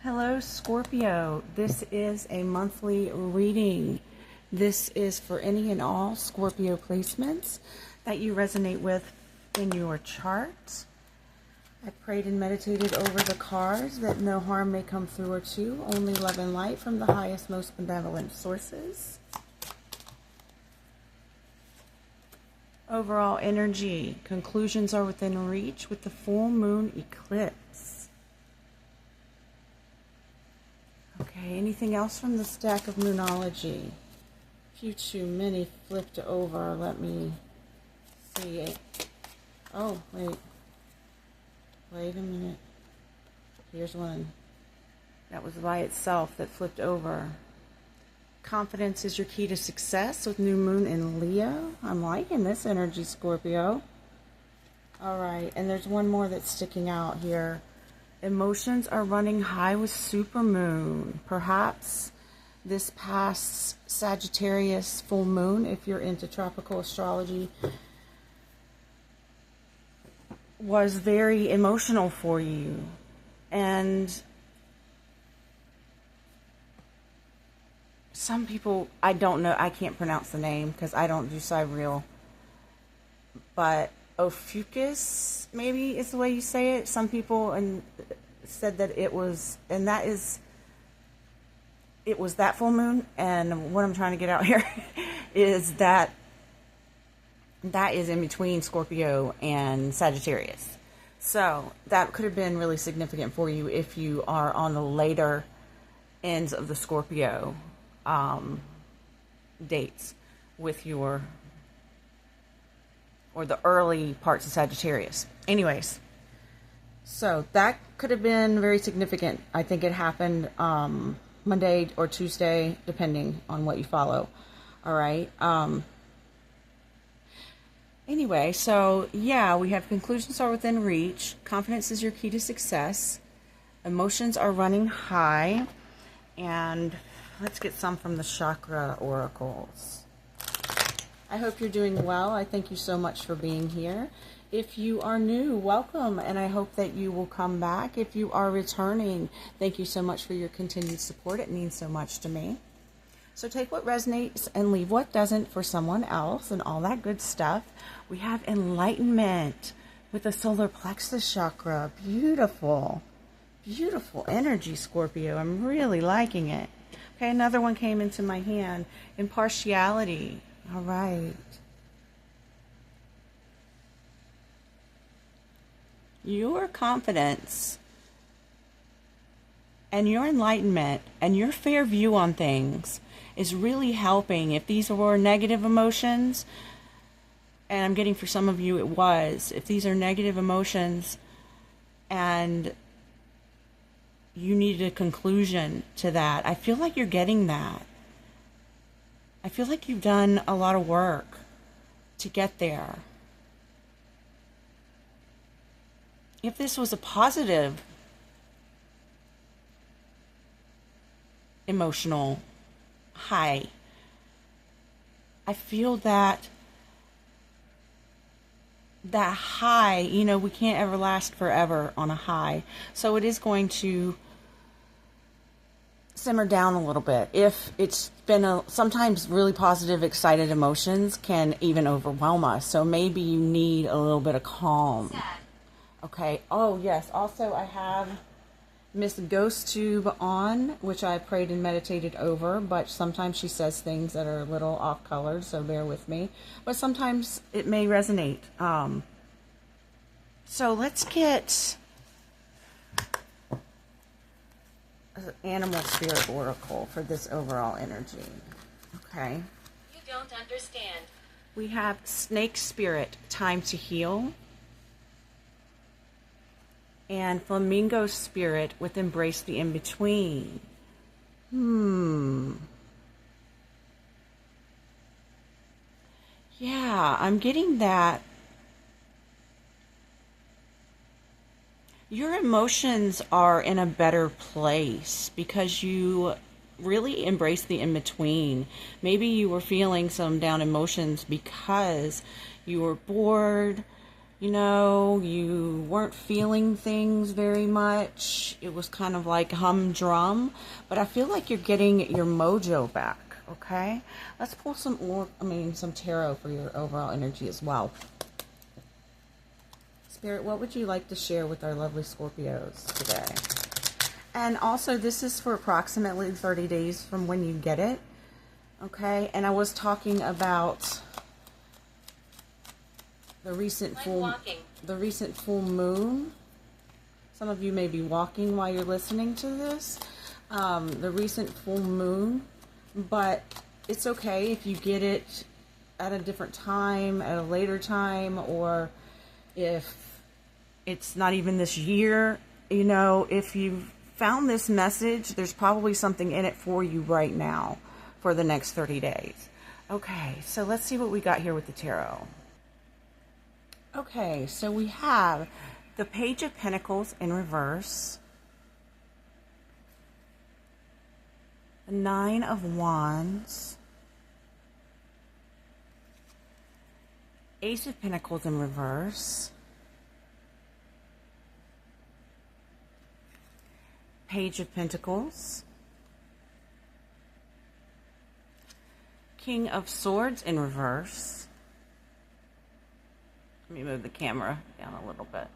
Hello, Scorpio. This is a monthly reading. This is for any and all Scorpio placements that you resonate with in your chart. I prayed and meditated over the cards that no harm may come through or to, only love and light from the highest, most benevolent sources. Overall energy. Conclusions are within reach with the full moon eclipse. Okay, anything else from this deck of Moonology? Few too many flipped over. Let me see it. Oh, wait. Wait a minute. Here's one. That was by itself that flipped over. Confidence is your key to success with new moon in Leo. I'm liking this energy, Scorpio. All right, and there's one more that's sticking out here. Emotions are running high with supermoon. Perhaps this past Sagittarius full moon, if you're into tropical astrology, was very emotional for you. And some people, I don't know, I can't pronounce the name because I don't do sidereal, but Ophiuchus, maybe is the way you say it. Some people said that it was, and that is, it was that full moon. And what I'm trying to get out here is that is in between Scorpio and Sagittarius. So that could have been really significant for you if you are on the later ends of the Scorpio dates with your, or the early parts of Sagittarius. Anyways, so that could have been very significant. I think it happened Monday or Tuesday, depending on what you follow. All right. Anyway, so yeah, we have conclusions are within reach. Confidence is your key to success. Emotions are running high. And let's get some from the chakra oracles. I hope you're doing well. I thank you so much for being here. If you are new, welcome, and I hope that you will come back. If you are returning, thank you so much for your continued support. It means so much to me. So take what resonates and leave what doesn't for someone else and all that good stuff. We have enlightenment with the solar plexus chakra. Beautiful, beautiful energy, Scorpio. I'm really liking it. Okay, another one came into my hand. Impartiality. All right. Your confidence and your enlightenment and your fair view on things is really helping. If these were negative emotions, and I'm getting for some of you it was, if these are negative emotions and you needed a conclusion to that, I feel like you're getting that. I feel like you've done a lot of work to get there. If this was a positive emotional high, I feel that high, you know, we can't ever last forever on a high. So it is going to simmer down a little bit. If it's been sometimes really positive, excited emotions can even overwhelm us. So maybe you need a little bit of calm. Okay. Oh, yes. Also, I have Miss Ghost Tube on, which I prayed and meditated over, but sometimes she says things that are a little off-colored, so bear with me. But sometimes it may resonate. So let's get an animal spirit oracle for this overall energy. Okay. You don't understand. We have snake spirit, time to heal. And flamingo spirit with embrace the in-between. Yeah, I'm getting that. Your emotions are in a better place because you really embrace the in-between. Maybe you were feeling some down emotions because you were bored, You know, you weren't feeling things very much. It was kind of like humdrum, but I feel like you're getting your mojo back. Okay, let's pull some tarot for your overall energy as well. Spirit, what would you like to share with our lovely Scorpios today? And also, this is for approximately 30 days from when you get it. Okay, and I was talking about the recent full moon. Some of you may be walking while you're listening to this. The recent full moon, but it's okay if you get it at a different time, at a later time, or if it's not even this year. You know, if you've found this message, there's probably something in it for you right now for the next 30 days. Okay, so let's see what we got here with the tarot. Okay, so we have the Page of Pentacles in reverse, the Nine of Wands, Ace of Pentacles in reverse, Page of Pentacles, King of Swords in reverse. Let me move the camera down a little bit.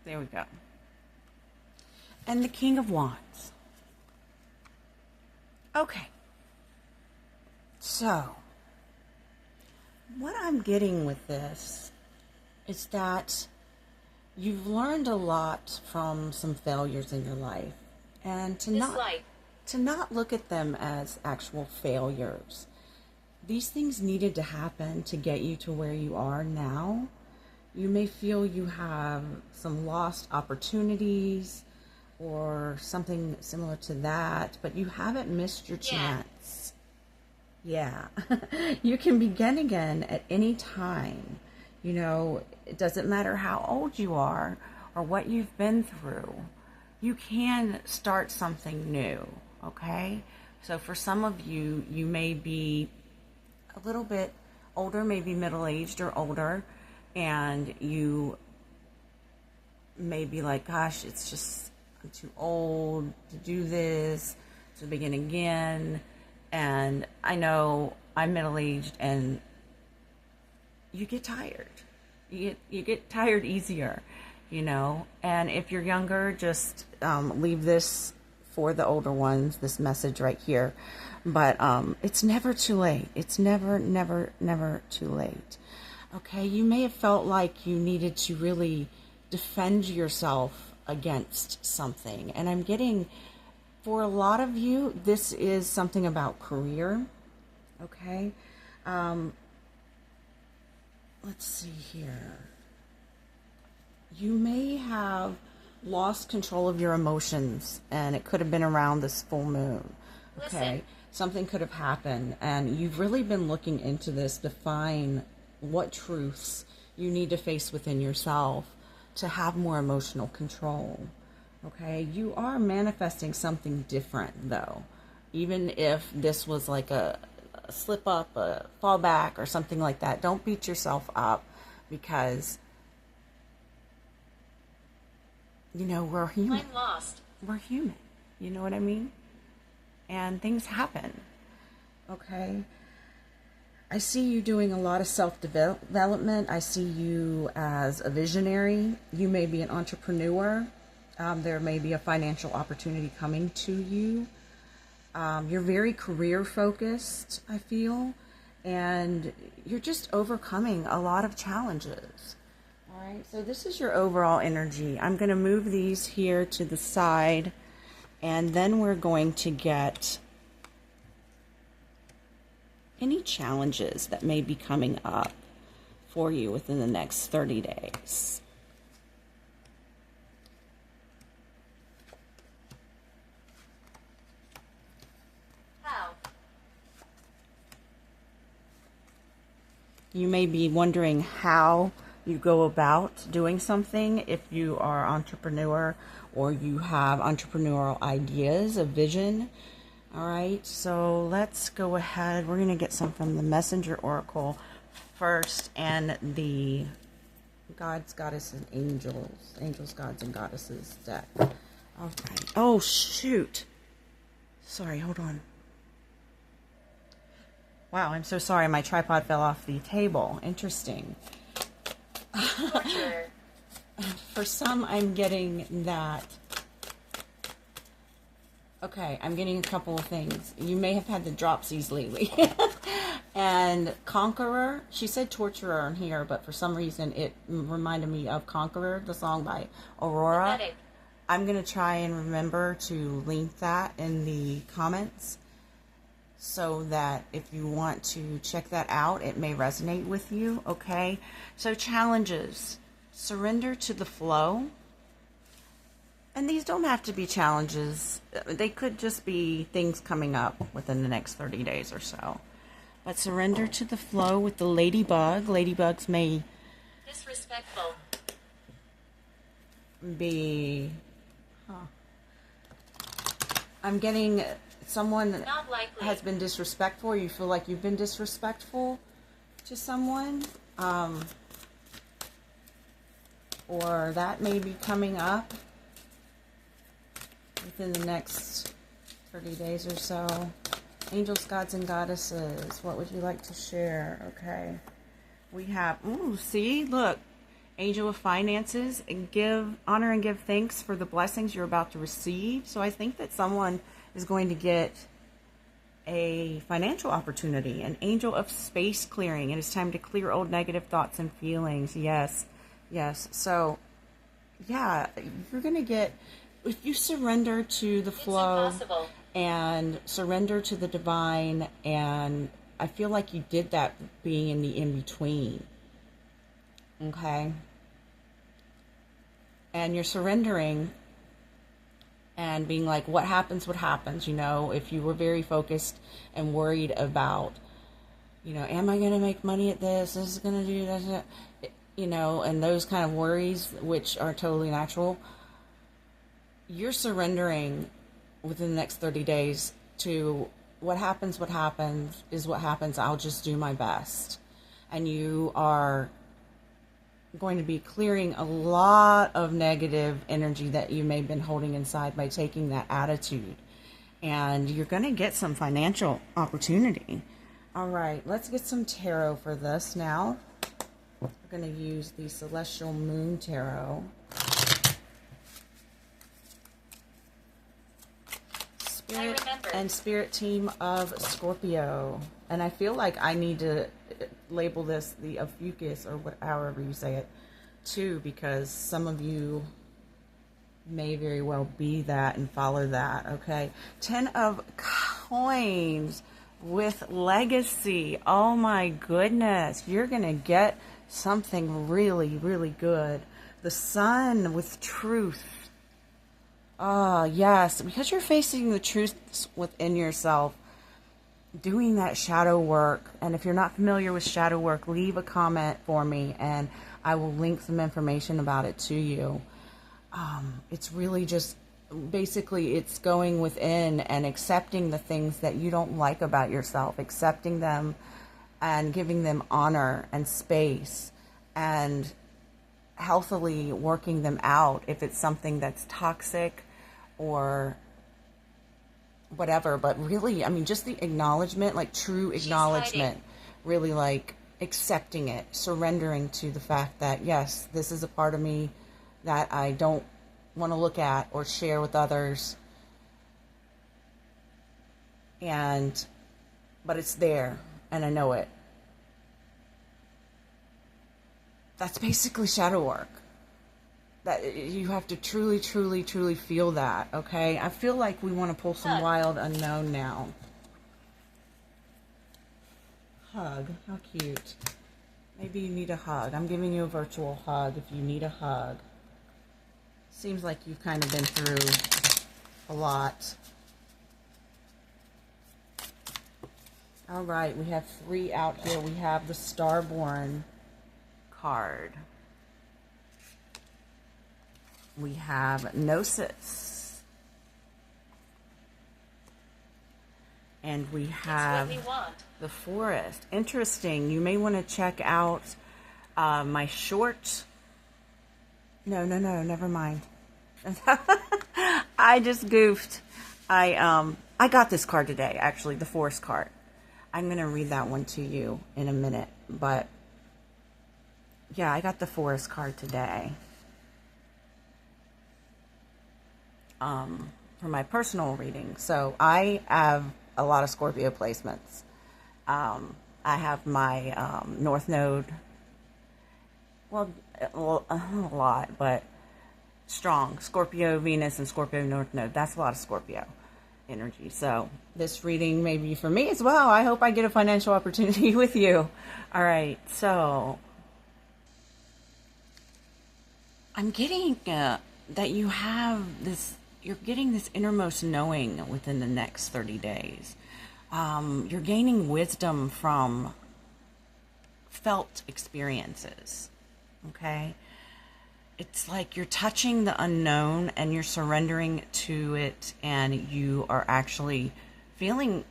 There we go. And the King of Wands. Okay. So, what I'm getting with this is that you've learned a lot from some failures in your life. And to not look at them as actual failures. These things needed to happen to get you to where you are now. You may feel you have some lost opportunities or something similar to that, but you haven't missed your chance. Yeah. You can begin again at any time. You know, it doesn't matter how old you are or what you've been through. You can start something new, okay? So for some of you, you may be a little bit older, maybe middle-aged or older, and you may be like, gosh, it's just, I'm too old to do this, to begin again. And I know I'm middle-aged, and you get tired. You get tired easier, you know. And if you're younger, just leave this for the older ones, this message right here. But it's never too late. It's never too late. Okay, you may have felt like you needed to really defend yourself against something. And I'm getting, for a lot of you, this is something about career. Okay. Let's see here. You may have lost control of your emotions, and it could have been around this full moon. Okay. Listen. Something could have happened, and you've really been looking into this to find what truths you need to face within yourself to have more emotional control. Okay, you are manifesting something different, though. Even if this was like a slip up, a fall back, or something like that, don't beat yourself up, because, you know, we're human. I'm lost. We're human. You know what I mean? And things happen. Okay? I see you doing a lot of self-development. I see you as a visionary. You may be an entrepreneur. There may be a financial opportunity coming to you. You're very career focused, I feel. And you're just overcoming a lot of challenges. All right? So this is your overall energy. I'm going to move these here to the side. And then we're going to get any challenges that may be coming up for you within the next 30 days. How? You may be wondering how you go about doing something if you are an entrepreneur or you have entrepreneurial ideas, a vision. All right, so let's go ahead. We're going to get some from the Messenger Oracle first and the Gods, Goddesses, and Angels, Gods, and Goddesses deck. All right. Oh, shoot. Sorry, hold on. Wow, I'm so sorry. My tripod fell off the table. Interesting. Torture. For some, I'm getting that. Okay, I'm getting a couple of things. You may have had the dropsies lately. And Conqueror, she said torturer in here, but for some reason it reminded me of Conqueror, the song by Aurora. Pathetic. I'm going to try and remember to link that in the comments so that if you want to check that out, it may resonate with you, okay? So challenges. Surrender to the flow. And these don't have to be challenges. They could just be things coming up within the next 30 days or so. But surrender to the flow with the ladybug. Ladybugs may Disrespectful. be... I'm getting someone Not likely. has been disrespectful. You feel like you've been disrespectful to someone. Or that may be coming up within the next 30 days or so. Angels, Gods, and Goddesses. What would you like to share? Okay. We have, ooh, see, look. Angel of Finances. And honor and give thanks for the blessings you're about to receive. So I think that someone is going to get a financial opportunity. An Angel of Space Clearing. It is time to clear old negative thoughts and feelings. Yes. Yes. So, yeah, you're going to get... If you surrender to the flow and surrender to the divine, and I feel like you did that being in the in-between, okay? And you're surrendering and being like, what happens, you know? If you were very focused and worried about, you know, am I going to make money at this? This is going to do this, you know, and those kind of worries, which are totally natural. You're surrendering within the next 30 days to what happens is what happens. I'll just do my best. And you are going to be clearing a lot of negative energy that you may have been holding inside by taking that attitude. And you're going to get some financial opportunity. All right, let's get some tarot for this now. We're going to use the Celestial Moon Tarot. And Spirit Team of Scorpio. And I feel like I need to label this the Ophiuchus, or however you say it, too, because some of you may very well be that and follow that, okay? 10 of Coins with Legacy. Oh my goodness. You're going to get something really, really good. The Sun with Truth. Ah, yes, because you're facing the truth within yourself, doing that shadow work. And if you're not familiar with shadow work, leave a comment for me and I will link some information about it to you. It's really just, basically, it's going within and accepting the things that you don't like about yourself, accepting them and giving them honor and space, and healthily working them out if it's something that's toxic or whatever. But really, I mean, just the acknowledgement, like true acknowledgement, really like accepting it, surrendering to the fact that, yes, this is a part of me that I don't want to look at or share with others. But it's there and I know it. That's basically shadow work. That you have to truly, truly, truly feel that, okay? I feel like we want to pull some Wild Unknown now. Hug. How cute. Maybe you need a hug. I'm giving you a virtual hug if you need a hug. Seems like you've kind of been through a lot. All right, we have 3 out here. We have the Starborn card. We have Gnosis. And we It's have what we want. the forest. Interesting. You may want to check out my short. No, never mind. I just goofed. I got this card today, actually, the forest card. I'm going to read that one to you in a minute, but yeah, I got the forest card today. For my personal reading. So I have a lot of Scorpio placements. I have my North Node, well, a lot, but strong. Scorpio Venus and Scorpio North Node. That's a lot of Scorpio energy. So this reading may be for me as well. I hope I get a financial opportunity with you. All right, so I'm getting that you have this, you're getting this innermost knowing within the next 30 days. You're gaining wisdom from felt experiences, okay? It's like you're touching the unknown and you're surrendering to it, and you are actually feeling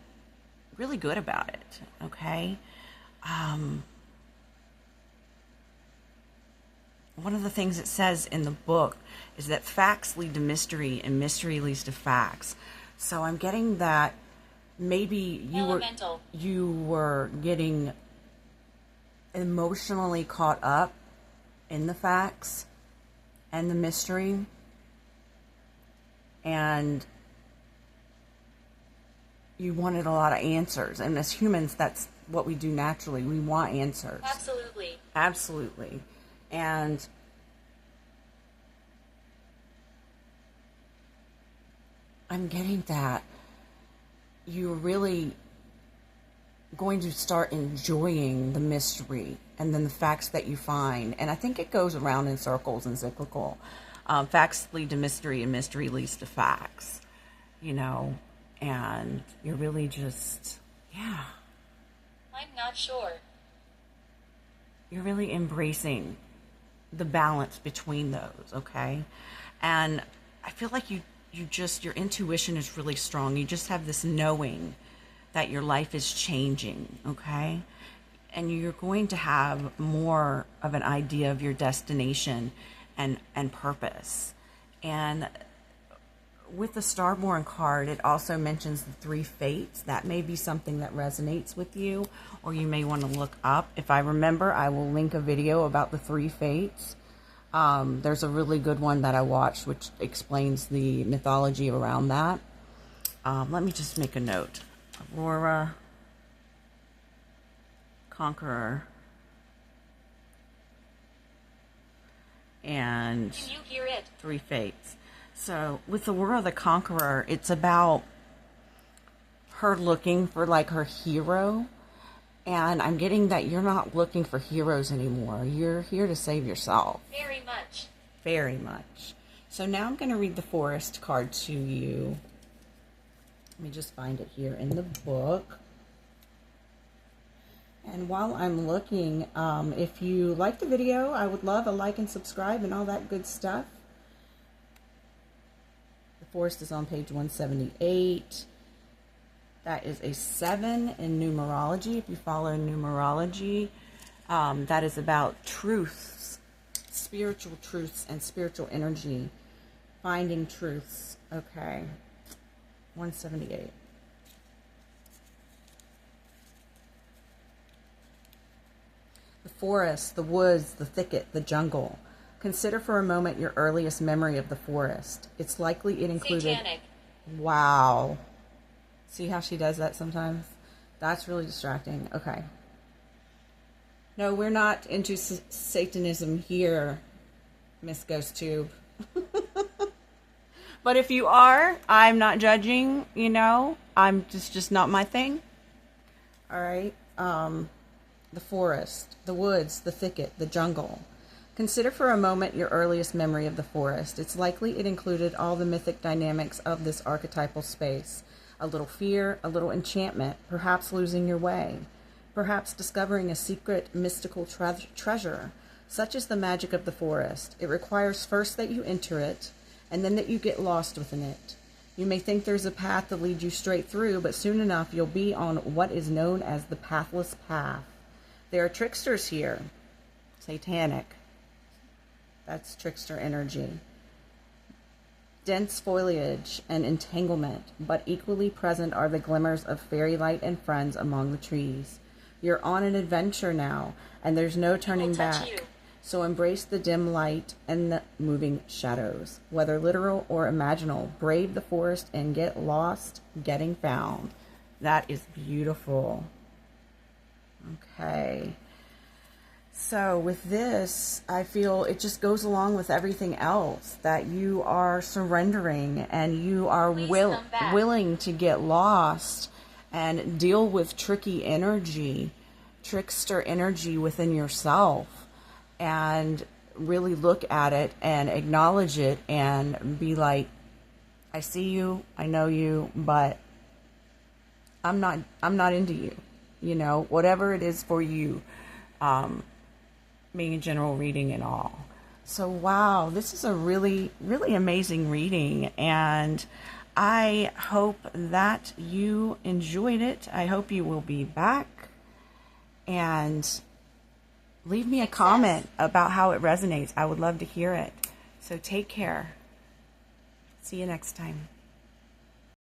really good about it, okay? One of the things it says in the book is that facts lead to mystery and mystery leads to facts. So I'm getting that maybe you were getting emotionally caught up in the facts and the mystery, and you wanted a lot of answers. And as humans, that's what we do naturally. We want answers. Absolutely. And I'm getting that you're really going to start enjoying the mystery and then the facts that you find. And I think it goes around in circles and cyclical. Facts lead to mystery and mystery leads to facts, you know, and you're really just, yeah. I'm not sure. You're really embracing the balance between those, okay? And I feel like your intuition is really strong. You just have this knowing that your life is changing, okay? And you're going to have more of an idea of your destination and purpose. And with the Starborn card, it also mentions the 3 fates. That may be something that resonates with you, or you may want to look up. If I remember, I will link a video about the 3 fates. There's a really good one that I watched which explains the mythology around that. Let me just make a note. Aurora, Conqueror, and Can you hear it? 3 fates. So with Aurora the Conqueror, it's about her looking for like her hero. And I'm getting that you're not looking for heroes anymore. You're here to save yourself. Very much. Very much. So now I'm going to read the Forest card to you. Let me just find it here in the book. And while I'm looking, if you like the video, I would love a like and subscribe and all that good stuff. The Forest is on page 178. That is a 7 in numerology. If you follow numerology, that is about truths, spiritual truths and spiritual energy, finding truths. Okay, 178. The forest, the woods, the thicket, the jungle. Consider for a moment your earliest memory of the forest. It's likely it included... Satanic. Wow. See how she does that sometimes? That's really distracting. Okay. No, we're not into Satanism here, Miss Ghost Tube. But if you are, I'm not judging, you know. I'm just not my thing. All right. The forest, the woods, the thicket, the jungle. Consider for a moment your earliest memory of the forest. It's likely it included all the mythic dynamics of this archetypal space. A little fear, a little enchantment, perhaps losing your way, perhaps discovering a secret mystical treasure. Such is the magic of the forest. It requires first that you enter it, and then that you get lost within it. You may think there's a path to lead you straight through, but soon enough you'll be on what is known as the pathless path. There are tricksters here. Satanic. That's trickster energy. Dense foliage and entanglement, but equally present are the glimmers of fairy light and friends among the trees. You're on an adventure now, and there's no turning back. So embrace the dim light and the moving shadows, whether literal or imaginal. Brave the forest and get lost getting found. That is beautiful. Okay. So with this, I feel it just goes along with everything else, that you are surrendering and you are willing to get lost and deal with tricky energy, trickster energy within yourself, and really look at it and acknowledge it and be like, I see you, I know you, but I'm not into you, you know, whatever it is for you, being a general reading and all. So wow, this is a really, really amazing reading, and I hope that you enjoyed it. I hope you will be back and leave me a comment about how it resonates. I would love to hear it. So take care. See you next time.